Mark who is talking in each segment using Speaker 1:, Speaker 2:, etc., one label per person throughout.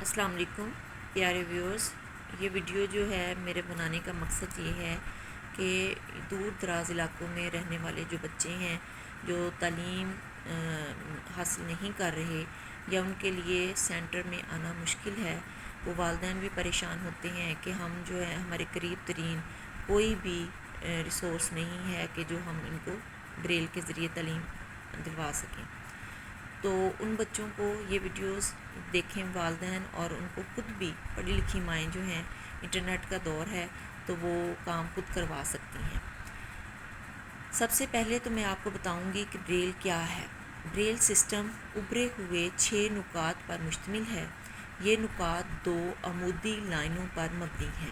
Speaker 1: السلام علیکم پیارے ویورز، یہ ویڈیو جو ہے میرے بنانے کا مقصد یہ ہے کہ دور دراز علاقوں میں رہنے والے جو بچے ہیں جو تعلیم حاصل نہیں کر رہے یا ان کے لیے سینٹر میں آنا مشکل ہے، وہ والدین بھی پریشان ہوتے ہیں کہ ہم جو ہے ہمارے قریب ترین کوئی بھی ریسورس نہیں ہے کہ جو ہم ان کو بریل کے ذریعے تعلیم دلوا سکیں۔ تو ان بچوں کو یہ ویڈیوز دیکھیں والدین، اور ان کو خود بھی پڑھی لکھی مائیں جو ہیں، انٹرنیٹ کا دور ہے تو وہ کام خود کروا سکتی ہیں۔ سب سے پہلے تو میں آپ کو بتاؤں گی کہ بریل کیا ہے۔ بریل سسٹم ابھرے ہوئے 6 نکات پر مشتمل ہے۔ یہ نکات 2 عمودی لائنوں پر مبنی ہیں۔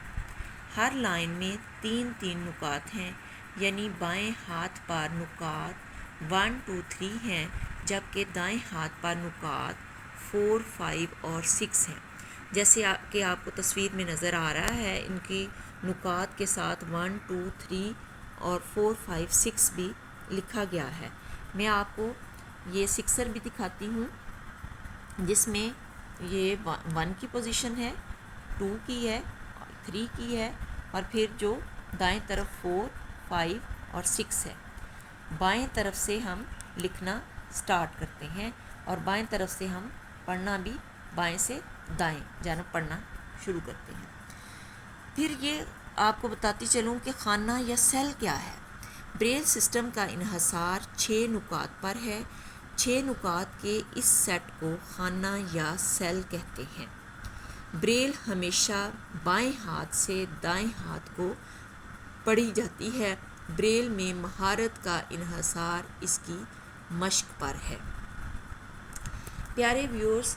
Speaker 1: ہر لائن میں 3 نکات ہیں، یعنی بائیں ہاتھ پر نکات 1 2 3 ہیں، جبکہ دائیں ہاتھ پر نکات 4 5 اور 6 ہیں۔ جیسے کہ آپ کو تصویر میں نظر آ رہا ہے، ان کی نکات کے ساتھ 1 2 3 اور 4 5 6 بھی لکھا گیا ہے۔ میں آپ کو یہ سکسر بھی دکھاتی ہوں، جس میں یہ 1 کی پوزیشن ہے، 2 کی ہے، 3 کی ہے، اور پھر جو دائیں طرف 4 5 اور 6 ہے۔ بائیں طرف سے ہم لکھنا سٹارٹ کرتے ہیں، اور بائیں طرف سے ہم پڑھنا بھی بائیں سے دائیں جانب پڑھنا شروع کرتے ہیں۔ پھر یہ آپ کو بتاتی چلوں کہ خانہ یا سیل کیا ہے۔ بریل سسٹم کا انحصار 6 نکات پر ہے۔ 6 نکات کے اس سیٹ کو خانہ یا سیل کہتے ہیں۔ بریل ہمیشہ بائیں ہاتھ سے دائیں ہاتھ کو پڑھی جاتی ہے۔ بریل میں مہارت کا انحصار اس کی مشق پر ہے۔ پیارے ویورز،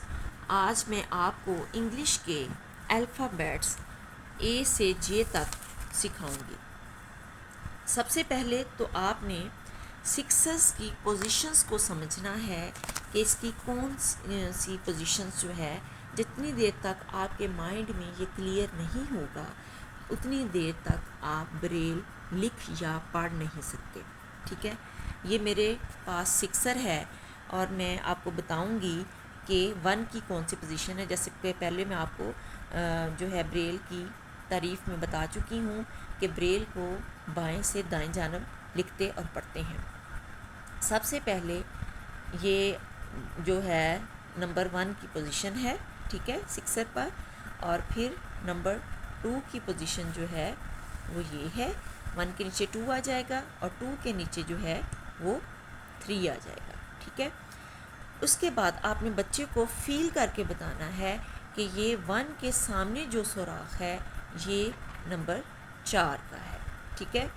Speaker 1: آج میں آپ کو انگلش کے الفابیٹس اے سے جے تک سکھاؤں گی۔ سب سے پہلے تو آپ نے سکسز کی پوزیشنز کو سمجھنا ہے کہ اس کی کون سی پوزیشنز جو ہے، جتنی دیر تک آپ کے مائنڈ میں یہ کلیئر نہیں ہوگا اتنی دیر تک آپ بریل لکھ یا پڑھ نہیں سکتے، ٹھیک ہے۔ یہ میرے پاس سکسر ہے، اور میں آپ کو بتاؤں گی کہ 1 کی کون سی پوزیشن ہے۔ جیسے کہ پہلے میں آپ کو جو ہے بریل کی تعریف میں بتا چکی ہوں کہ بریل کو بائیں سے دائیں جانب لکھتے اور پڑھتے ہیں۔ سب سے پہلے یہ جو ہے نمبر 1 کی پوزیشن ہے، ٹھیک ہے، سکسر پر، اور پھر نمبر 2 کی پوزیشن جو ہے وہ یہ ہے۔ 1 کے نیچے 2 آ جائے گا، اور 2 کے نیچے جو ہے وہ 3 آ جائے گا، ٹھیک ہے۔ اس کے بعد آپ نے بچے کو فیل کر کے بتانا ہے کہ یہ 1 کے سامنے جو سوراخ ہے یہ نمبر 4 کا ہے، ٹھیک ہے۔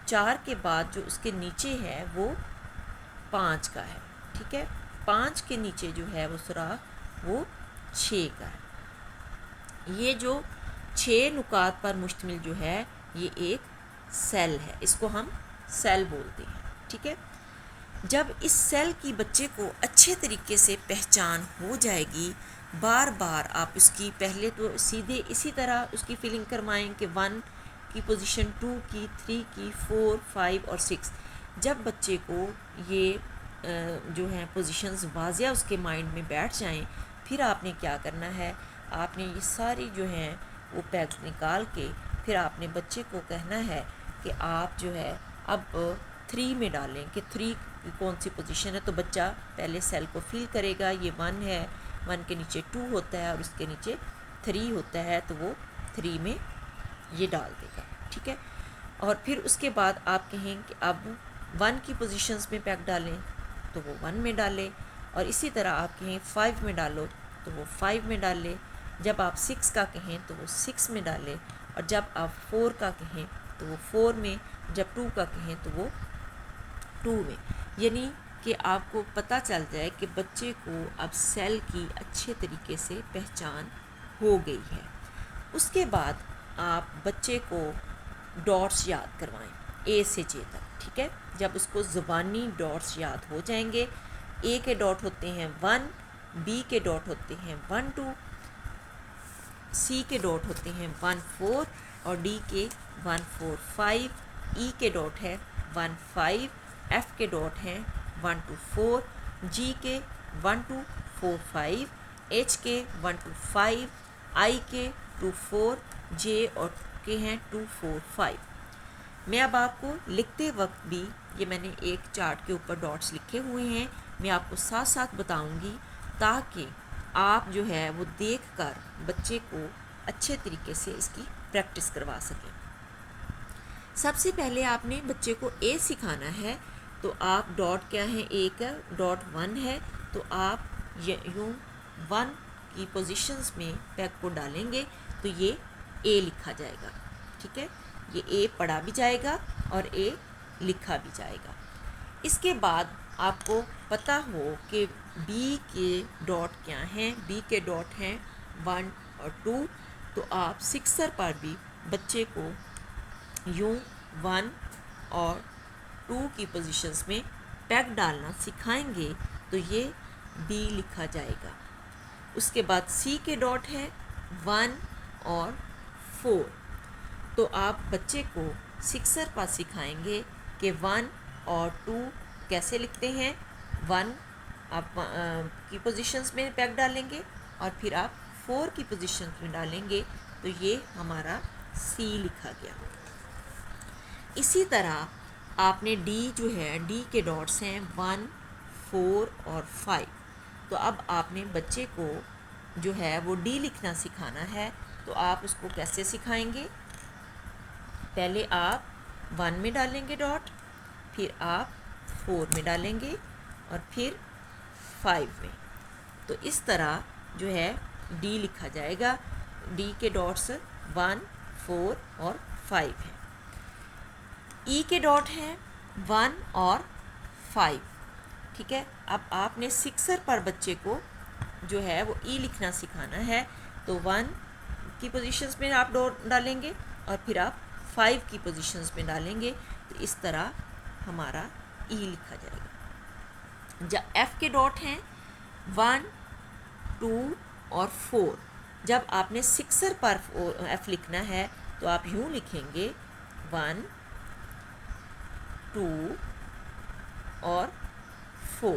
Speaker 1: 4 کے بعد جو اس کے نیچے ہے وہ 5 کا ہے، ٹھیک ہے۔ 5 کے نیچے جو ہے وہ سوراخ وہ 6 کا ہے۔ یہ جو 6 نکات پر مشتمل جو ہے یہ ایک سیل ہے، اس کو ہم سیل بولتے ہیں، ٹھیک ہے۔ جب اس سیل کی بچے کو اچھے طریقے سے پہچان ہو جائے گی، بار بار آپ اس کی پہلے تو سیدھے اسی طرح اس کی فیلنگ کروائیں کہ 1 کی پوزیشن، 2 کی، 3 کی، 4 5 اور 6۔ جب بچے کو یہ جو ہیں پوزیشنز واضح اس کے مائنڈ میں بیٹھ جائیں، پھر آپ نے کیا کرنا ہے، آپ نے یہ ساری جو ہیں وہ پیگز نکال کے پھر آپ نے بچے کو کہنا ہے کہ آپ جو ہے اب 3 میں ڈالیں کہ 3 کی کون سی پوزیشن ہے۔ تو بچہ پہلے سیل کو فیل کرے گا، یہ 1 ہے، 1 کے نیچے 2 ہوتا ہے اور اس کے نیچے 3 ہوتا ہے، تو وہ 3 میں یہ ڈال دے گا، ٹھیک ہے۔ اور پھر اس کے بعد آپ کہیں کہ اب 1 کی پوزیشنز میں پیگ ڈالیں تو وہ 1 میں ڈالیں، اور اسی طرح آپ کہیں 5 میں ڈالو تو وہ 5 میں ڈالے۔ جب آپ 6 کا کہیں تو وہ 6 میں ڈالے، اور جب آپ 4 کا کہیں تو وہ 4 میں، جب 2 کا کہیں تو وہ 2 میں۔ یعنی کہ آپ کو پتہ چل جائے کہ بچے کو اب سیل کی اچھے طریقے سے پہچان ہو گئی ہے۔ اس کے بعد آپ بچے کو ڈاٹس یاد کروائیں اے سے جے تک، ٹھیک ہے۔ جب اس کو زبانی ڈاٹس یاد ہو جائیں گے، اے کے ڈاٹ ہوتے ہیں 1، بی کے ڈاٹ ہوتے ہیں 1 2، سی کے ڈاٹ ہوتے ہیں 1 4، اور ڈی کے 1 4 5، ای کے ڈاٹ ہے 1 5، ایف کے ڈاٹ ہیں 1 2 4، جی کے 1 2 4 5، H کے 1 to 5, I کے 2 4, J اور کے ہیں 2 4 5۔ میں اب آپ کو لکھتے وقت بھی یہ میں نے ایک چارٹ کے اوپر ڈاٹس لکھے ہوئے ہیں، میں آپ کو ساتھ ساتھ بتاؤں گی تاکہ آپ جو ہے وہ دیکھ کر بچے کو اچھے طریقے سے اس کی پریکٹس کروا سکیں۔ سب سے پہلے آپ نے بچے کو اے سکھانا ہے، تو آپ ڈاٹ کیا ہے، ایک ڈاٹ 1 ہے، تو آپ یوں 1 کی پوزیشنز میں پیگ کو ڈالیں گے تو یہ اے لکھا جائے گا، ٹھیک ہے، یہ اے پڑھا بھی جائے گا اور اے لکھا بھی جائے گا۔ اس کے بعد آپ کو پتہ ہو کہ بی کے ڈاٹ کیا ہیں، بی کے ڈاٹ ہیں 1 اور 2، تو آپ سکسر پر بھی بچے کو یوں 1 اور 2 کی پوزیشنز میں پیگ ڈالنا سکھائیں گے تو یہ بی لکھا جائے گا۔ اس کے بعد سی کے ڈاٹ ہے 1 اور 4، تو آپ بچے کو سکسر پر سکھائیں گے کہ 1 اور 2 کیسے لکھتے ہیں۔ 1 آپ کی پوزیشنز میں پیگ ڈالیں گے اور پھر آپ 4 کی پوزیشنز میں ڈالیں گے تو یہ ہمارا سی لکھا گیا۔ اسی طرح آپ نے ڈی جو ہے، ڈی کے ڈاٹس ہیں 1 4 اور 5، تو اب آپ نے بچے کو جو ہے وہ ڈی لکھنا سکھانا ہے، تو آپ اس کو کیسے سکھائیں گے؟ پہلے آپ 1 میں ڈالیں گے ڈاٹ، پھر آپ 4 میں ڈالیں گے اور پھر 5 میں، تو اس طرح جو ہے ڈی لکھا جائے گا۔ ڈی کے ڈاٹس 1 4 اور 5 ہیں۔ ای کے ڈاٹ ہیں 1 اور 5، ٹھیک ہے، اب آپ نے سکسر پر بچے کو جو ہے وہ ای لکھنا سکھانا ہے، تو 1 کی پوزیشنز میں آپ ڈالیں گے اور پھر آپ 5 کی پوزیشنز میں ڈالیں گے، تو اس طرح ہمارا ای لکھا جائے گا۔ ایف کے ڈاٹ ہیں 1 2 اور 4، جب آپ نے سکسر پر ایف لکھنا ہے تو آپ یوں لکھیں گے 1 2 اور 4،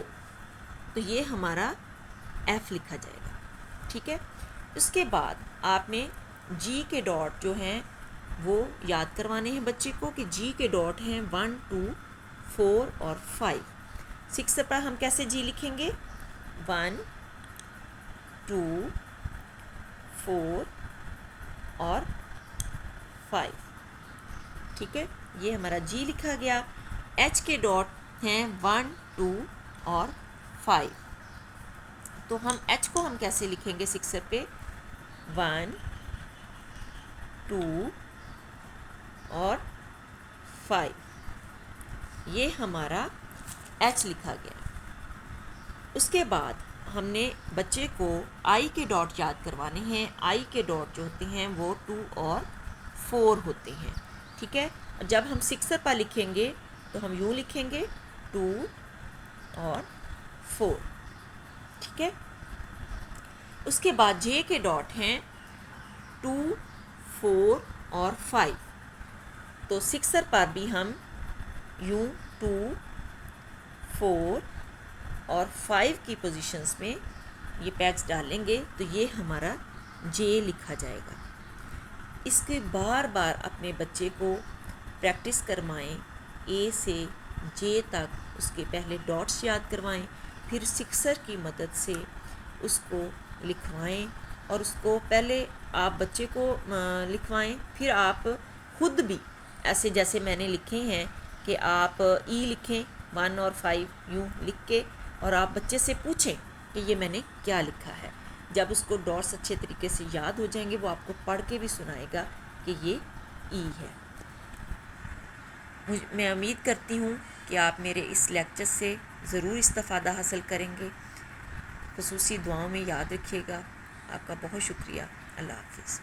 Speaker 1: تو یہ ہمارا ایف لکھا جائے گا، ٹھیک ہے۔ اس کے بعد آپ نے جی کے ڈاٹ جو ہیں وہ یاد کروانے ہیں بچے کو کہ جی کے ڈاٹ ہیں 1 2 4 اور 5۔ سکسر پر ہم کیسے جی لکھیں گے؟ 1 2 4 اور 5، ٹھیک ہے، یہ ہمارا جی لکھا گیا۔ ایچ کے ڈاٹ ہیں 1 2 اور 5، تو ہم ایچ کو ہم کیسے لکھیں گے سکسر پہ؟ 1 2 اور 5، یہ ہمارا ایچ لکھا گیا۔ اس کے بعد ہم نے بچے کو آئی کے ڈاٹ یاد کروانے ہیں۔ آئی کے ڈاٹ جو ہوتے ہیں وہ 2 اور 4 ہوتے ہیں، ٹھیک ہے، جب ہم سکسر پر لکھیں گے تو ہم یوں لکھیں گے 2 اور 4، ٹھیک ہے۔ اس کے بعد جے کے ڈاٹ ہیں 2 4 اور 5، تو سکسر پر بھی ہم یوں 2 4 اور 5 کی پوزیشنز میں یہ پیگز ڈالیں گے تو یہ ہمارا جے لکھا جائے گا۔ اس کے بار بار اپنے بچے کو پریکٹس کروائیں، اے سے جے تک اس کے پہلے ڈاٹس یاد کروائیں، پھر سکسر کی مدد سے اس کو لکھوائیں، اور اس کو پہلے آپ بچے کو لکھوائیں، پھر آپ خود بھی ایسے جیسے میں نے لکھے ہیں کہ آپ ای لکھیں 1 اور 5 یوں لکھ کے، اور آپ بچے سے پوچھیں کہ یہ میں نے کیا لکھا ہے۔ جب اس کو ڈاٹس اچھے طریقے سے یاد ہو جائیں گے وہ آپ کو پڑھ کے بھی سنائے گا کہ یہ ای ہے۔ میں امید کرتی ہوں کہ آپ میرے اس لیکچر سے ضرور استفادہ حاصل کریں گے، خصوصی دعاؤں میں یاد رکھیے گا۔ آپ کا بہت شکریہ۔ اللہ حافظ۔